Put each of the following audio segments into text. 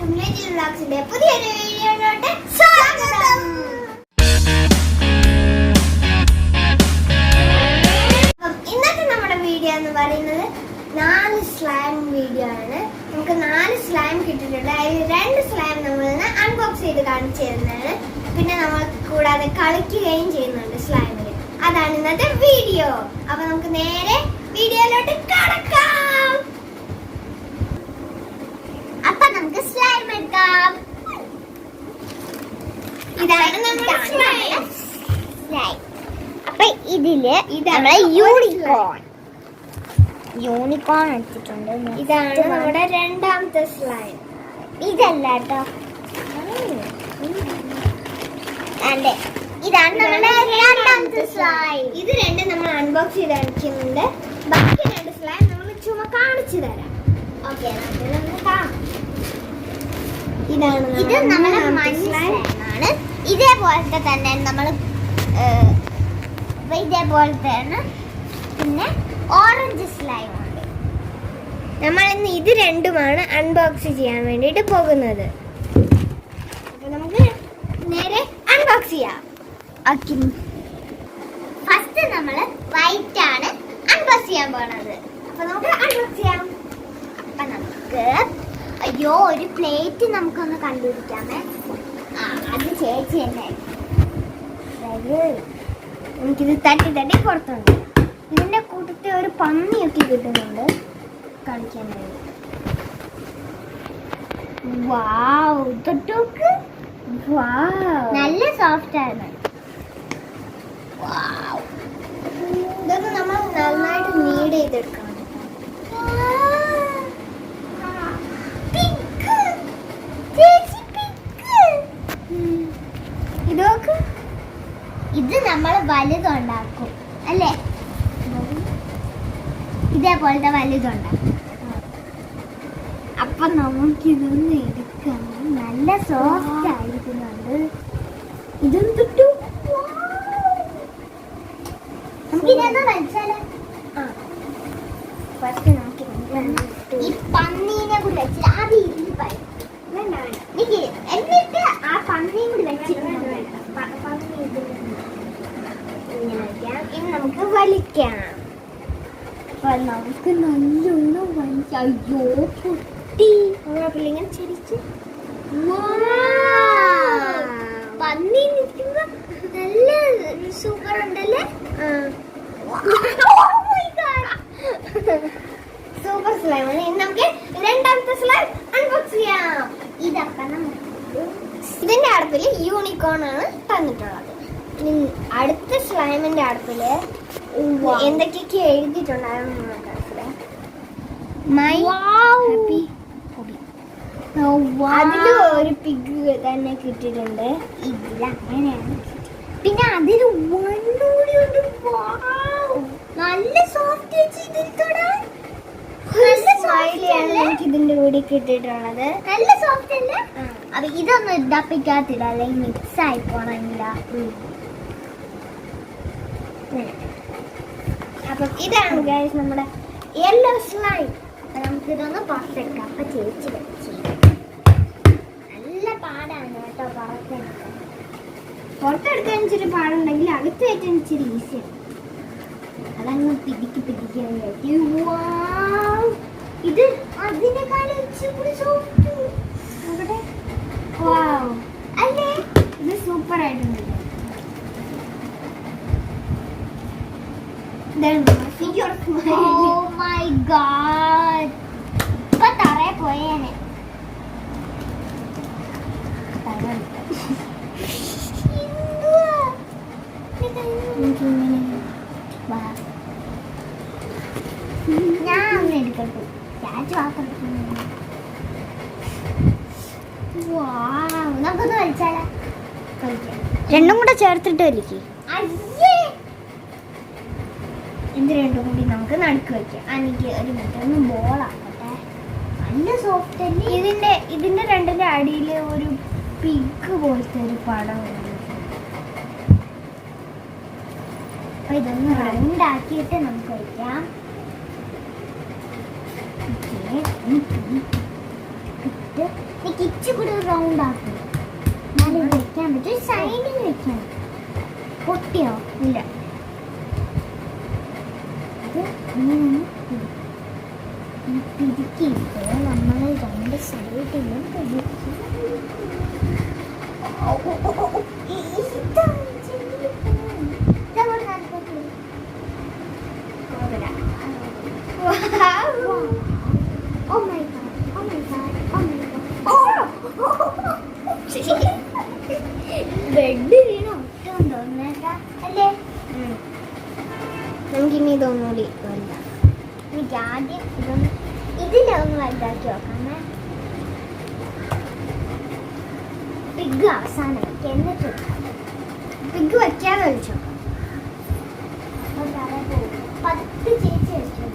എല്ലാവർക്കും ലിറ്റിൽ വ്ലോഗ്സിന്റെ പുതിയൊരു വീഡിയോയിലോട്ട് സ്വാഗതം. ഇന്നത്തെ നമ്മുടെ വീഡിയോ എന്ന് പറയുന്നത് 4 സ്ലൈം വീഡിയോ ആണ്. നമുക്ക് 4 സ്ലൈം കിട്ടിയിട്ടുണ്ട്. അതിൽ 2 സ്ലൈം നമ്മൾ അൺബോക്സ് ചെയ്ത് കാണിച്ചു തരുന്നതാണ്. പിന്നെ നമ്മൾ കൂടാതെ കളിക്കുകയും ചെയ്യുന്നുണ്ട് സ്ലൈമിൽ. അതാണ് ഇന്നത്തെ വീഡിയോ. അപ്പൊ നമുക്ക് നേരെ വീഡിയോയിലോട്ട് കടക്കാം. അപ്പൊ നമുക്ക് സ്ലൈം എടുക്കാം. ഇതാണ് നമ്മുടെ സ്ലൈം. അപ്പൊ ഇതില് നമ്മളെ യൂണിക്കോൺ എടുത്തിട്ടുണ്ട്. ഇതാണ് നമ്മുടെ രണ്ടാമത്തെ സ്ലൈം. ഇതല്ല കേട്ടോ, അല്ലേ, ഇതാണ് നമ്മുടെ രണ്ടാമത്തെ സ്ലൈം. ഇത് രണ്ടും നമ്മൾ അൺബോക്സ് ചെയ്ത് കാണിക്കുന്നുണ്ട്. ബാക്കി 2 സ്ലൈം നമ്മൾ ചുമ്മാ കാണിച്ചു തരാം. ഓക്കെ, ഇതാണ് ഇത് നമ്മുടെ മഞ്ഞ സ്ലൈമാണ്. ഇതേപോലത്തെ തന്നെ നമ്മൾ ഇതേപോലത്തെ പിന്നെ ഓറഞ്ച് സ്ലൈം ഉണ്ട്. നമ്മൾ ഇന്ന് ഇത് രണ്ടുമാണ് അൺബോക്സ് ചെയ്യാൻ വേണ്ടിയിട്ട് പോകുന്നത്. അപ്പൊ നമുക്ക് നേരെ അൺബോക്സ് ചെയ്യാം. ഓക്കെ, ഫസ്റ്റ് നമ്മൾ വൈറ്റ് ആണ് അൺബോക്സ് ചെയ്യാൻ പോണത്. അപ്പൊ നമുക്ക് അൺബോക്സ് ചെയ്യാം. അപ്പൊ നമുക്ക് അയ്യോ, ഒരു പ്ലേറ്റ് നമുക്കൊന്ന് കണ്ടുപിടിക്കാമേ. അത് ചേച്ചി തന്നെ. എനിക്കിത് തട്ടി തട്ടി പുറത്തുണ്ട്. ഇതിന്റെ കൂട്ടത്തിൽ ഒരു പന്നിയൊക്കെ കിട്ടുന്നുണ്ട് കളിക്കാൻ വേണ്ടി. വാവ്, തൊട്ടോക്ക്. വാവ്, നല്ല സോഫ്റ്റ് ആണ്. ഇതൊക്കെ നമ്മൾ നന്നായിട്ട് നീഡ് ചെയ്തെടുക്കണം. ഇതൊക്കെ ഇത് നമ്മൾ വലുതുണ്ടാക്കും അല്ലേ, ഇതേപോലത്തെ വലുതുണ്ടാക്കും. അപ്പൊ നമുക്കിതൊന്ന് എടുക്കണം. നല്ല സോഫ്റ്റ് ആയിരിക്കുന്നുണ്ട്. ഇതും തൊട്ടു. നമുക്കിതൊന്ന് വെച്ചാല് ഫസ്റ്റ് നമുക്ക് ഈ പന്നീനെ കൂടി വെച്ചിട്ട് അത് ഇരിപ്പായി. എന്നിട്ട് ആ പന്നിയും കൂടി വെച്ചിരുന്നു. ഇനി നമുക്ക് വലിക്കാം. നമുക്ക് നല്ലോണം വലിക്കാം. അയ്യോ പൊട്ടി. ഇങ്ങനെ ചിരിച്ച് പന്നി നിൽക്കുമ്പോ നല്ല സൂപ്പർ ഉണ്ടല്ലേ. സൂപ്പർ സ്ലൈം ആണ്. ഇനി നമുക്ക് രണ്ടാമത്തെ സ്ലൈം അൺബോക്സ് ചെയ്യാം. ഇതപ്പം ഇതിന്റെ അടുപ്പില് യൂണിക്കോൺ ആണ് തന്നിട്ടുള്ളത്. ഇനി അടുത്ത സ്ലൈമിന്റെ അടുപ്പില് എന്തൊക്കെയൊക്കെ എഴുതിയിട്ടുണ്ടായിരുന്നു മൈ ഹാപ്പി ഹോബി. അതില് ഒരു പിഗ് തന്നെ കിട്ടിയിട്ടുണ്ട്. ഇതിൽ അങ്ങനെയാണ്. പിന്നെ അതിന് ഒന്നുകൂടി ഉണ്ട്. നല്ല സോഫ്റ്റ് എനിക്ക് ഇതിന്റെ കൂടി കിട്ടിയിട്ടുള്ളത്. നല്ല സോഫ്റ്റ് അല്ലേ. അപ്പൊ ഇതൊന്നും ഇടപ്പിക്കാത്തില്ല, അല്ലെങ്കിൽ മിക്സ് ആയി പോണില്ല. അപ്പൊ ഇതാണ് ഗൈസ് നമ്മുടെ യെല്ലോ സ്ലൈം. അപ്പൊ നമുക്കിതൊന്ന് പുറത്തെടുക്കാം. അപ്പൊ ചേച്ചി വെച്ച് നല്ല പാടാണ് കേട്ടോ പുറത്തെടുക്കാൻ. പുറത്തെടുക്കാൻ ഇച്ചിരി പാടുണ്ടെങ്കിൽ അകത്ത് കയറ്റാൻ ഇച്ചിരി ഈസിയാണ്. അതങ്ങ് പിടിക്കാൻ പറ്റി. ഇത് അതിനെക്കാളും ഇച്ചിരി സോഫ്റ്റ്. അവിടെ വാവ് അല്ലേ, ഇത് സൂപ്പർ ആയിട്ടുണ്ട്. Oh my god, ഇപ്പൊ തറയെ പോയേനെ. ഞാൻ ഒന്ന് എടുക്കട്ടു. നമുക്കൊന്ന് വലിച്ചാലോ? രണ്ടും കൂടെ ചേർത്തിട്ട് വലിക്ക്. അയ്യേ, ഇത് രണ്ടും കൂടി നമുക്ക് നടുക്ക് വെക്കാം. എനിക്ക് ഒരു മിനിറ്റ് ഒന്ന് ബോളാക്കട്ടെ. നല്ല സോഫ്റ്റ് അല്ലേ. ഇതിന്റെ രണ്ടിന്റെ അടിയിൽ ഒരു പിഗ് പോലത്തെ ഒരു പടം ഉണ്ട്. അപ്പൊ ഇതൊന്ന് റൗണ്ടാക്കിയിട്ട് നമുക്ക് വയ്ക്കാം. കുറച്ചുകൂടി റൗണ്ട് ആക്കും. എന്നാലും വെക്കാൻ പറ്റും. സൈഡിൽ വെക്കണം. പൊട്ടിയോ? ഇല്ല. ഇത് ഇങ്ങനെ പിടിക്കിട്ട് നമ്മൾ രണ്ട് സൈഡിലും ബെഡ് വീണ ഒട്ടും തോന്നേക്ക അല്ലേ? നമുക്കിനി ഇതൊന്നുകൂടി വലുതാ. എനിക്ക് ആദ്യം ഇതിലൊന്ന് വലുതാക്കി നോക്കാമേ. പിഗ് അവസാനം എന്നിട്ട് പിഗ് വയ്ക്കാതെ വെച്ചോ. 10 ചേച്ചി വെച്ചു.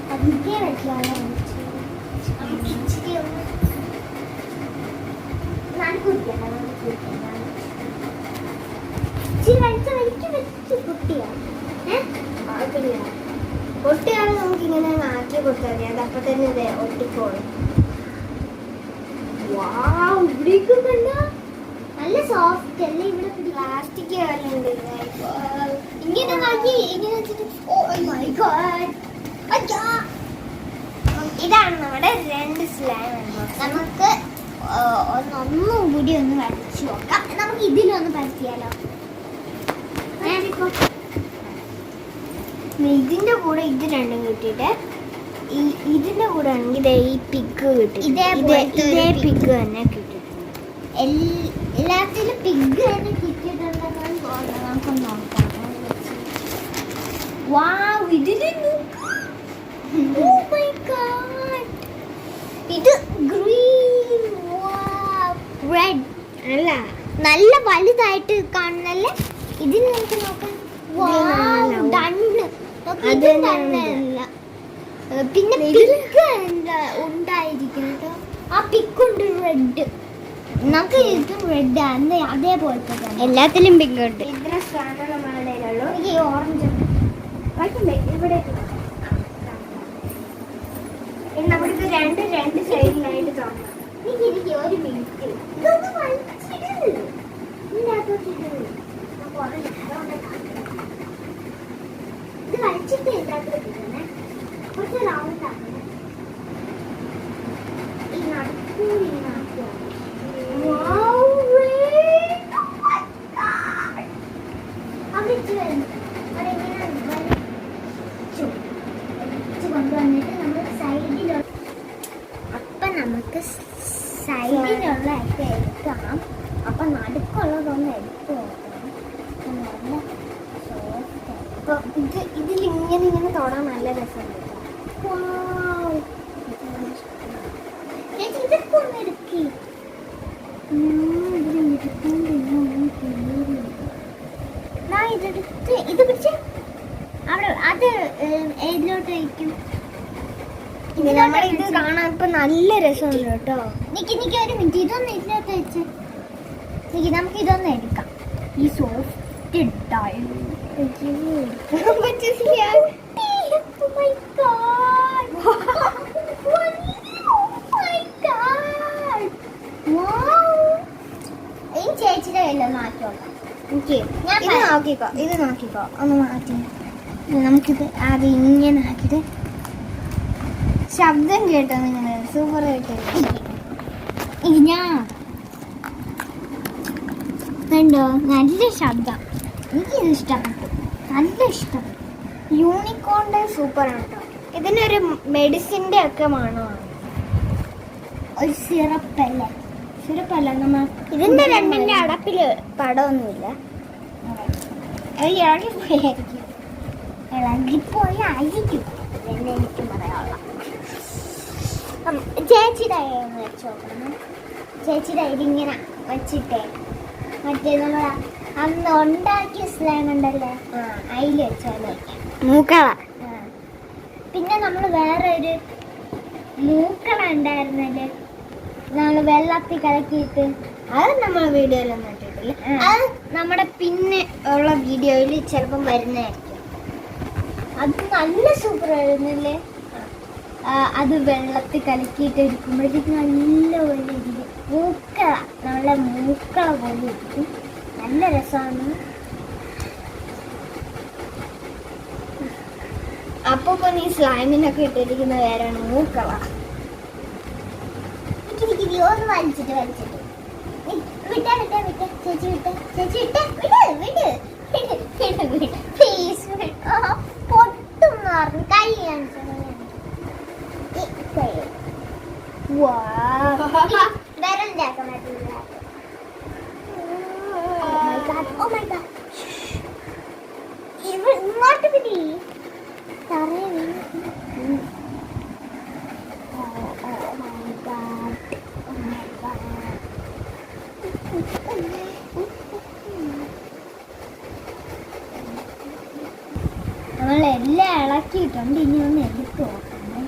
പതുക്കെ വെക്കാതെ നമുക്ക് ഇച്ചിരി ഒന്ന് നടുക്കുടിക്കണം. ഇച്ചിരി വലിച്ചു കുട്ടിയാ. ഒട്ടിയാണ് നമുക്കിങ്ങനെ ആക്കി കൊടുത്താൽ മതി. അതപ്പോ തന്നെ ഇത് ഒട്ടിക്കോളും. ഇവിടേക്ക് കണ്ട നല്ല സോഫ്റ്റ് അല്ലേ? ഇവിടെ പ്ലാസ്റ്റിക് ഉണ്ട്. ഇങ്ങനെ ആക്കി ഇങ്ങനെ വെച്ചിട്ട് ഇതാണ് നമ്മുടെ 2 സ്ലൈം. നമുക്ക് ഒന്നും കൂടി ഒന്ന് വരച്ചു നോക്കാം. നമുക്ക് ഇതിലൊന്ന് പരത്തിയാലോ? ഇതിന്റെ കൂടെ ഇത് രണ്ടും കിട്ടിയിട്ട് ഇതിന്റെ കൂടെ ആണെങ്കിൽ ഈ പിഗ് കിട്ടി. ഇതേ പിഗ് തന്നെ കിട്ടിയിട്ടുണ്ട്. എല്ലാത്തിലും പിഗ് തന്നെ കിട്ടിയിട്ടുണ്ടെന്ന് നമുക്ക് നോക്കാം. ഇത് ഗ്രീൻ റെഡ് അല്ല, നല്ല വലുതായിട്ട് കാണുന്നല്ലേ? ഇതിൽ നമുക്ക് നോക്കാം. പിന്നെ പിക്ക് ഉണ്ടായിരിക്കും കേട്ടോ. ആ പിക്കുണ്ട് റെഡ്. നമുക്ക് ഇത് റെഡ് ആണ് അതേപോലത്തെ എല്ലാത്തിലും പിങ്ക് ഉണ്ട്. ഇത്ര സാധനം നമ്മളുടെ കയ്യിലുള്ളൂ. ഈ ഓറഞ്ച് ഇവിടെ നമുക്ക് രണ്ട് സൈഡിലായിട്ട് തോന്നാം. എനിക്ക് ഒരു മിനിറ്റ് ഇതൊന്ന് വലിച്ചിട്ട് ഇത് വലിച്ചിട്ട് എന്താക്കുന്നേ? കുറച്ച് റൗണ്ട് ആക്കണം. ഈ നടുക്കൂടി കൊണ്ടുവന്നിട്ട് നമ്മൾ സൈഡിലുള്ള അപ്പം നമുക്ക് സൈഡിലുള്ള ഒക്കെ എടുക്കാം. അപ്പം നടുക്കുള്ളതൊന്ന് എടുത്ത് നോക്കണം. നല്ല അപ്പൊ ഇതിലിങ്ങനെ തൊടാൻ നല്ല രസമുണ്ട്. ഇതൊക്കെ ഒന്ന് എടുക്കി. ഇതെടുത്ത് ഇത് പിടിച്ച് അവിടെ അത് ഏതിലോട്ട് വയ്ക്കും? നമ്മളിത് കാണാൻ ഇപ്പൊ നല്ല രസമുണ്ട് കേട്ടോ. നിക്ക് ഒരു മിനിറ്റ്, ഇതൊന്ന് ഇതിലോട്ട് വെച്ച് നിക്ക്. നമുക്ക് ഇതൊന്ന് എടുക്കാം. ഈ സോഫ്റ്റ് ഇട്ടായിരുന്നു ചേച്ചിയുടെ കയ്യിലൊന്ന് മാറ്റി നോക്കാം. ഇത് നോക്കിക്കോ ഒന്ന് മാറ്റി. നമുക്കിത് ആദ്യം ഇങ്ങനെ ആക്കിയിട്ട് ശബ്ദം കേട്ടോ നിങ്ങൾ സൂപ്പർ ആയിട്ട്. ഞാൻ കണ്ടോ നല്ല ശബ്ദം. എനിക്കിത് ഇഷ്ടപ്പെട്ടു, നല്ല ഇഷ്ടം. യൂണിക്കോണിന്റെ സൂപ്പറാണ് കേട്ടോ. ഇതിനൊരു മെഡിസിന്റെ ഒക്കെ മണമാണ്. ഒരു സിറപ്പല്ലേ? സിറപ്പല്ല, നമ്മ ഇതിന്റെ രണ്ടിന്റെ അടപ്പില് പടമൊന്നുമില്ല. ഇളകിപ്പോയായിരിക്കും എന്ന് എനിക്ക് പറയാനുള്ള. ചേച്ചിയുടെ ഒന്ന് വെച്ച് നോക്കണം. ചേച്ചിയുടെ ഇതിങ്ങനെ വെച്ചിട്ടേ മറ്റേ നമ്മൾ അന്ന് ഉണ്ടാക്കിയ സ്ലൈം ഉണ്ടല്ലേ, അതിൽ വെച്ചാൽ മൂക്കള. പിന്നെ നമ്മൾ വേറെ ഒരു മൂക്കള ഉണ്ടായിരുന്നല്ലേ, നമ്മൾ വെള്ളത്തിൽ കലക്കിയിട്ട്. അത് നമ്മൾ വീഡിയോയിലൊന്നും ഇട്ടിട്ടില്ല. അത് നമ്മുടെ പിന്നെ ഉള്ള വീഡിയോയിൽ ചിലപ്പം വരുന്നതായിരിക്കും. അത് നല്ല സൂപ്പർ ആയിരുന്നില്ലേ? അത് വെള്ളത്തിൽ കലക്കിയിട്ട് എടുക്കുമ്പോഴത്തേക്ക് നല്ല പോലെ ഇരിക്കും. മൂക്കള നമ്മളെ മൂക്കള പോലെ ഇരിക്കും. നല്ല രസമാണ്. അപ്പൊ നീ സ്ലൈമിനൊക്കെ ഇട്ടിരിക്കുന്ന പേരാണ് മൂക്കള. ഒന്ന് വലിച്ചിട്ട് പ്ലീസ് പൊട്ടും മാറും കൈ വരണ്ടാക്കാൻ പറ്റില്ല. ഇങ്ങോട്ട് പിടി നമ്മളെല്ലാം ഇളക്കിയിട്ടുണ്ട്. ഇനി ഒന്ന് എടുത്ത് നോക്കണേ.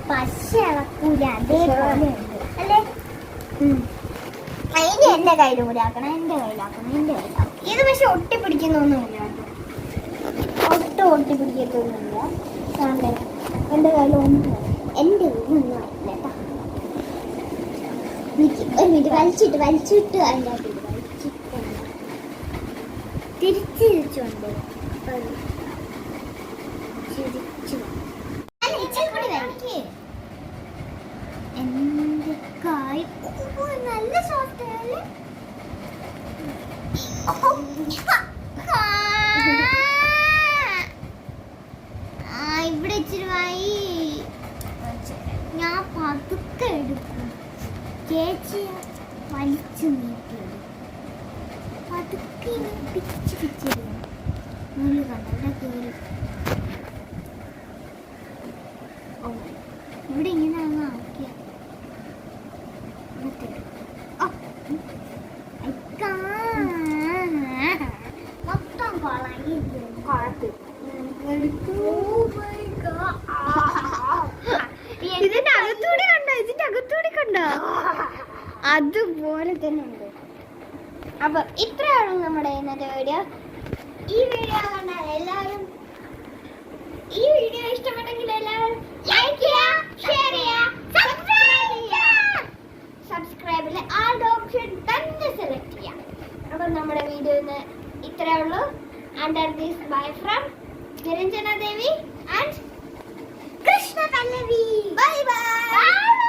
പശ ഇളക്കൂല അതേപോലെ ഉണ്ട് അല്ലേ? അതിന് എന്റെ കയ്യിലും കൂടെ ആക്കണം. എന്റെ കയ്യിലാക്കണം. ഇത് പക്ഷെ ഒട്ടിപ്പിടിക്കുന്നൊന്നുമില്ല കേട്ടോ. ഒട്ടി പിടിക്കത്തൊന്നുമില്ല. എന്റെ കയ്യിലൊന്നും എന്റെ ഒന്നും ആയില്ല കേട്ടോ. ഒരു മിനിറ്റ് വലിച്ചിട്ട് അതിൻ്റെ അകത്ത് തിരിച്ചുകൊണ്ട് എന്റെ കൈ നല്ല സോഫ്റ്റ് അല്ലേ? ഇവിടെ ഇച്ചിരി വായി ഞാൻ പതുക്കെ എടുക്കും. ചേച്ചി വലിച്ചു നീട്ടിയെടുക്കും. പതുക്കെ പിച്ചിടും. നൂല് കണ്ട കയറി. ഇവിടെ ഇങ്ങനെ അങ്ങ് ആക്കിയ മൊത്തം കുളത്തിൽ ഇതിന്റെ അകത്തൂടെ കണ്ടോ അതുപോലെ തന്നെ ഉണ്ട്. അപ്പൊ ഇത്രയാണ് നമ്മുടെ ഇന്നത്തെ വീഡിയോ. ഈ വീഡിയോ കണ്ടാൽ എല്ലാവരും ഈ വീഡിയോ ഇഷ്ടപ്പെട്ടെങ്കിൽ എല്ലാവരും ലൈക്ക് ചെയ്യുക, ഷെയർ ചെയ്യുക, സബ്സ്ക്രൈബിൽ ആൾ ഓപ്ഷൻ തന്നെ സെലക്ട് ചെയ്യാം. അപ്പൊ നമ്മുടെ വീഡിയോ ഇന്ന് ഇത്രയേ ഉള്ളൂ. Under this bye from Niranjana Devi and Krishna Pallavi. Bye bye.